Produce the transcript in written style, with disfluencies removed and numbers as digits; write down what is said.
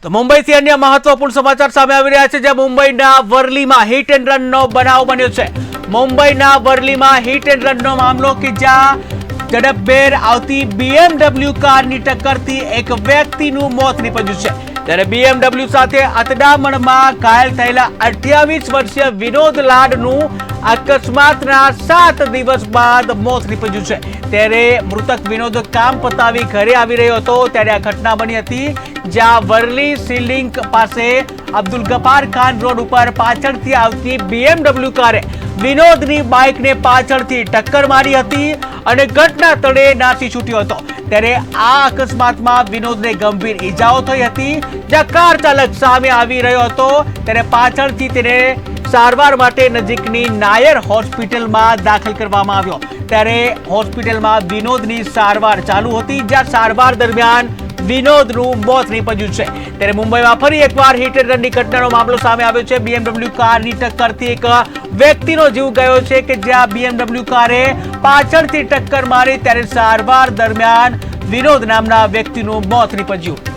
તો મુંબઈથી અન્ય મહત્વપૂર્ણ સમાચાર સામે આવી રહ્યા છે, જ્યાં મુંબઈના વર્લીમાં હિટ એન્ડ રનનો બનાવ બન્યો છે। મુંબઈના વર્લીમાં હિટ એન્ડ રનનો મામલો કે જ્યાં ઝડપભેર આવતી BMW કારની ટક્કરથી એક વ્યક્તિનું મોત નીપજ્યું છે, ત્યારે BMW સાથે અથડામણમાં ઘાયલ થયેલા 28 વર્ષીય વિનોદ લાડનું અકસ્માતના 7 દિવસ બાદ મોત નીપજ્યું છે। ત્યારે મૃતક વિનોદ કામ પતાવી ઘરે આવી રહ્યો હતો ત્યારે આ ઘટના બની હતી, જ્યાં વર્લી સીલિંક પાસે અબ્દુલ ગફાર ખાન રોડ ઉપર પાછળથી આવતી BMW કારે વિનોદની બાઇકને પાછળથી ટક્કર મારી હતી અને ઘટના સ્થળે નાસી છૂટ્યો હતો। ત્યારે આ અકસ્માતમાં વિનોદને ગંભીર ઈજાઓ થઈ હતી, જ્યાં કાર ચાલક સામે આવી રહ્યો હતો ત્યારે પાછળથી તેને સારવાર માટે નજીકની નાયર હોસ્પિટલમાં દાખલ કરવામાં આવ્યો। ત્યારે હોસ્પિટલમાં વિનોદની સારવાર ચાલુ હતી, જ્યાં સારવાર દરમિયાન વિનોદનું મોત નીપજ્યું છે। ત્યારે મુંબઈમાં ફરી એકવાર હિટ એન્ડ રનની ઘટનાનો મામલો સામે આવ્યો છે। BMW કારની ટક્કરથી એક વ્યક્તિનો જીવ ગયો છે કે જ્યાં BMW કારે પાછળથી ટક્કર મારી ત્યારે સારવાર દરમિયાન વિનોદ નામના વ્યક્તિનું મોત નીપજ્યું।